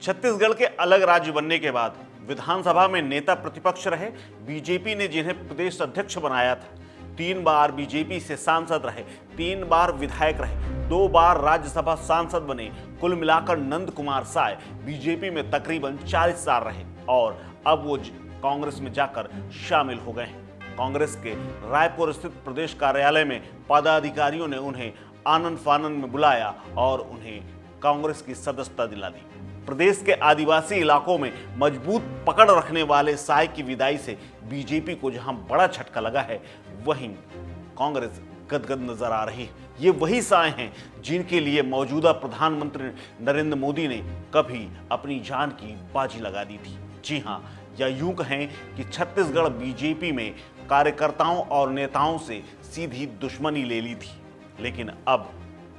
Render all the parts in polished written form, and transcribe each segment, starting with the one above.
छत्तीसगढ़ के अलग राज्य बनने के बाद विधानसभा में नेता प्रतिपक्ष रहे बीजेपी ने जिन्हें प्रदेश अध्यक्ष बनाया था। 3 बार बीजेपी से सांसद रहे, 3 बार विधायक रहे, 2 बार राज्यसभा सांसद बने। कुल मिलाकर नंद कुमार साय बीजेपी में तकरीबन 40 साल रहे और अब वो कांग्रेस में जाकर शामिल हो गए हैं। कांग्रेस के रायपुर स्थित प्रदेश कार्यालय में पदाधिकारियों ने उन्हें आनन फानन में बुलाया और उन्हें कांग्रेस की सदस्यता दिला दी। प्रदेश के आदिवासी इलाकों में मजबूत पकड़ रखने वाले साय की विदाई से बीजेपी को जहां बड़ा झटका लगा है, वहीं कांग्रेस गदगद नजर आ रही है। ये वही साय हैं जिनके लिए मौजूदा प्रधानमंत्री नरेंद्र मोदी ने कभी अपनी जान की बाजी लगा दी थी। जी हां, या यूं कहें कि छत्तीसगढ़ बीजेपी में कार्यकर्ताओं और नेताओं से सीधी दुश्मनी ले ली थी, लेकिन अब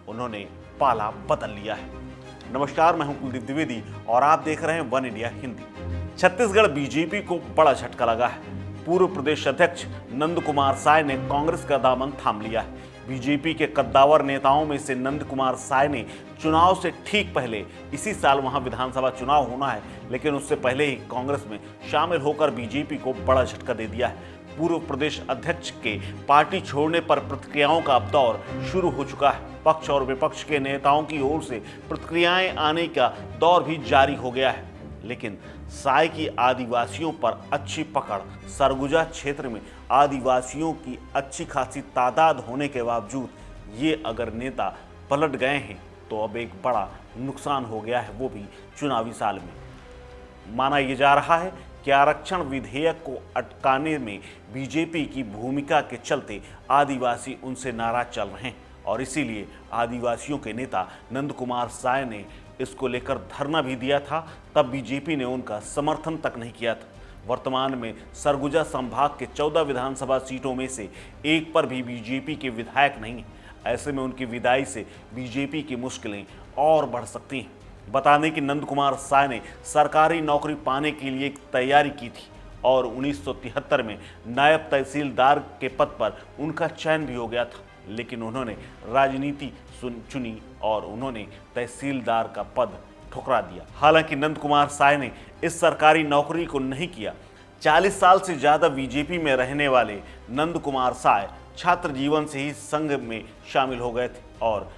उन्होंने पाला बदल लिया है। नमस्कार, मैं हूं कुलदीप द्विवेदी और आप देख रहे हैं one India Hindi. Chhattisgarh BJP को बड़ा झटका लगा है। पूर्व प्रदेश अध्यक्ष नंद कुमार साय ने कांग्रेस का दामन थाम लिया है। बीजेपी के कद्दावर नेताओं में से नंद कुमार साय ने चुनाव से ठीक पहले इसी साल वहां विधानसभा चुनाव होना है, लेकिन उससे पहले ही कांग्रेस में शामिल होकर बीजेपी को बड़ा झटका दे दिया है। पूर्व प्रदेश अध्यक्ष के पार्टी छोड़ने पर प्रतिक्रियाओं का अब दौर शुरू हो चुका है। पक्ष और विपक्ष के नेताओं की ओर से प्रतिक्रियाएं आने का दौर भी जारी हो गया है, लेकिन साय की आदिवासियों पर अच्छी पकड़, सरगुजा क्षेत्र में आदिवासियों की अच्छी खासी तादाद होने के बावजूद ये अगर नेता पलट गए हैं तो अब एक बड़ा नुकसान हो गया है, वो भी चुनावी साल में। माना यह जा रहा है कि आरक्षण विधेयक को अटकाने में बीजेपी की भूमिका के चलते आदिवासी उनसे नाराज चल रहे हैं और इसीलिए आदिवासियों के नेता नंद कुमार साय ने इसको लेकर धरना भी दिया था। तब बीजेपी ने उनका समर्थन तक नहीं किया था। वर्तमान में सरगुजा संभाग के 14 विधानसभा सीटों में से एक पर भी बीजेपी के विधायक नहीं है। ऐसे में उनकी विदाई से बीजेपी की मुश्किलें और बढ़ सकती हैं। बता दें कि नंद कुमार साय ने सरकारी नौकरी पाने के लिए एक तैयारी की थी और 1973 में नायब तहसीलदार के पद पर उनका चयन भी हो गया था, लेकिन उन्होंने राजनीति चुनी और उन्होंने तहसीलदार का पद ठुकरा दिया। हालांकि नंद कुमार साय ने इस सरकारी नौकरी को नहीं किया। 40 साल से ज़्यादा बीजेपी में रहने वाले नंद कुमार साय छात्र जीवन से ही संघ में शामिल हो गए थे और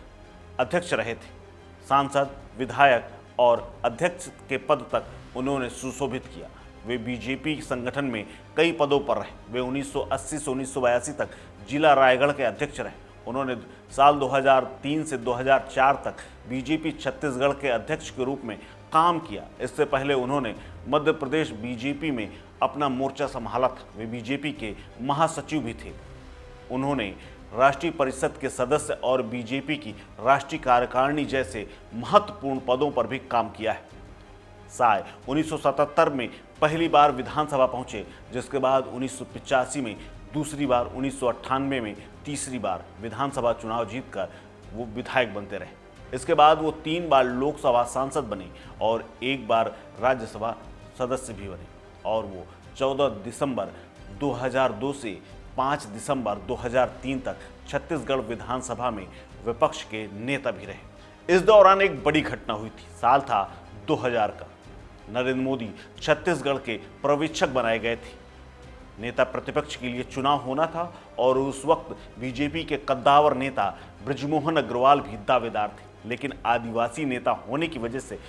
अध्यक्ष रहे थे। सांसद, विधायक और अध्यक्ष के पद तक उन्होंने सुशोभित किया। वे बीजेपी संगठन में कई पदों पर रहे। वे 1980 से 1982 तक जिला रायगढ़ के अध्यक्ष रहे। उन्होंने साल 2003 से 2004 तक बीजेपी छत्तीसगढ़ के अध्यक्ष के रूप में काम किया। इससे पहले उन्होंने मध्य प्रदेश बीजेपी में अपना मोर्चा संभाला था। वे बीजेपी के महासचिव भी थे। उन्होंने राष्ट्रीय परिषद के सदस्य और बीजेपी की राष्ट्रीय कार्यकारिणी जैसे महत्वपूर्ण पदों पर भी काम किया है। साय 1977 में पहली बार विधानसभा पहुंचे, जिसके बाद 1985 में दूसरी बार, 1998 में तीसरी बार विधानसभा चुनाव जीतकर वो विधायक बनते रहे। इसके बाद वो 3 बार लोकसभा सांसद बने और 1 बार राज्यसभा सदस्य भी बने और वो 14 दिसंबर 2002 से 5 दिसंबर 2003 तक छत्तीसगढ़ विधानसभा में विपक्ष के नेता भी रहे। इस दौरान एक बड़ी घटना हुई थी। साल था 2000 का। नरेंद्र मोदी छत्तीसगढ़ के पर्यवेक्षक बनाए गए थे। नेता प्रतिपक्ष के लिए चुनाव होना था और उस वक्त बीजेपी के कद्दावर नेता बृजमोहन अग्रवाल भी दावेदार थे, लेकिन आदिवासी नेता होने की वजह से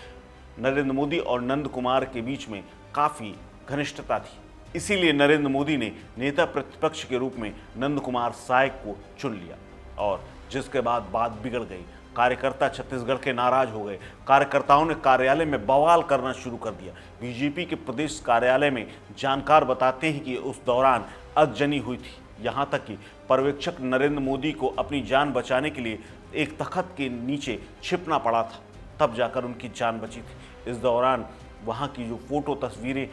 नरेंद्र मोदी और नंद कुमार के बीच में काफ़ी घनिष्ठता थी। इसीलिए नरेंद्र मोदी ने नेता प्रतिपक्ष के रूप में नंद कुमार साय को चुन लिया और जिसके बाद बात बिगड़ गई। कार्यकर्ता छत्तीसगढ़ के नाराज हो गए। कार्यकर्ताओं ने कार्यालय में बवाल करना शुरू कर दिया। बीजेपी के प्रदेश कार्यालय में जानकार बताते हैं कि उस दौरान अगजनी हुई थी। यहाँ तक कि पर्यवेक्षक नरेंद्र मोदी को अपनी जान बचाने के लिए एक तख्त के नीचे छिपना पड़ा था, तब जाकर उनकी जान बची थी। इस दौरान वहाँ की जो फोटो तस्वीरें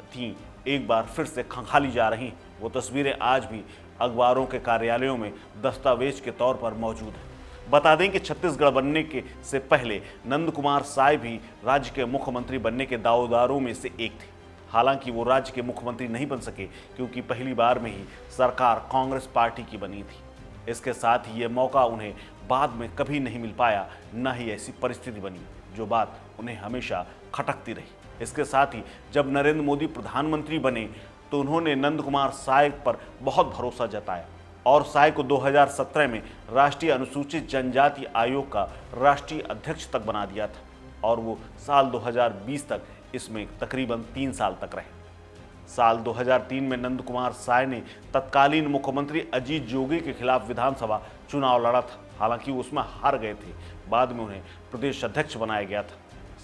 थीं एक बार फिर से खंगाली जा रही। वो तस्वीरें आज भी अखबारों के कार्यालयों में दस्तावेज के तौर पर मौजूद हैं। बता दें कि छत्तीसगढ़ बनने के से पहले नंद कुमार साय भी राज्य के मुख्यमंत्री बनने के दावेदारों में से एक थे। हालांकि वो राज्य के मुख्यमंत्री नहीं बन सके क्योंकि पहली बार में ही सरकार कांग्रेस पार्टी की बनी थी। इसके साथ ही ये मौका उन्हें बाद में कभी नहीं मिल पाया, न ही ऐसी परिस्थिति बनी। जो बात उन्हें हमेशा खटकती रही। इसके साथ ही जब नरेंद्र मोदी प्रधानमंत्री बने तो उन्होंने नंद कुमार साय पर बहुत भरोसा जताया और साय को 2017 में राष्ट्रीय अनुसूचित जनजाति आयोग का राष्ट्रीय अध्यक्ष तक बना दिया था और वो साल 2020 तक इसमें तकरीबन 3 साल तक रहे। साल 2003 में नंद कुमार साय ने तत्कालीन मुख्यमंत्री अजीत जोगी के खिलाफ विधानसभा चुनाव लड़ा था। हालांकि वो उसमें हार गए थे। बाद में उन्हें प्रदेश अध्यक्ष बनाया गया था।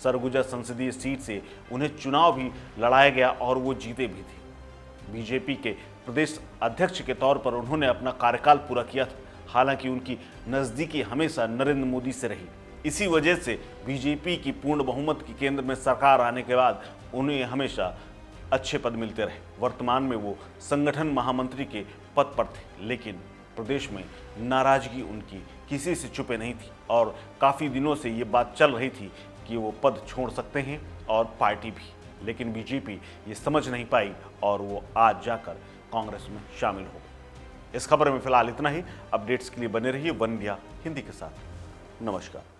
सरगुजा संसदीय सीट से उन्हें चुनाव भी लड़ाया गया और वो जीते भी थे। बीजेपी के प्रदेश अध्यक्ष के तौर पर उन्होंने अपना कार्यकाल पूरा किया था। हालांकि उनकी नज़दीकी हमेशा नरेंद्र मोदी से रही। इसी वजह से बीजेपी की पूर्ण बहुमत की केंद्र में सरकार आने के बाद उन्हें हमेशा अच्छे पद मिलते रहे। वर्तमान में वो संगठन महामंत्री के पद पर थे, लेकिन प्रदेश में नाराजगी उनकी किसी से छुपे नहीं थी और काफ़ी दिनों से ये बात चल रही थी कि वो पद छोड़ सकते हैं और पार्टी भी। लेकिन बीजेपी ये समझ नहीं पाई और वो आज जाकर कांग्रेस में शामिल हो गई। इस खबर में फिलहाल इतना ही। अपडेट्स के लिए बने रहिए वन इंडिया हिंदी के साथ। नमस्कार।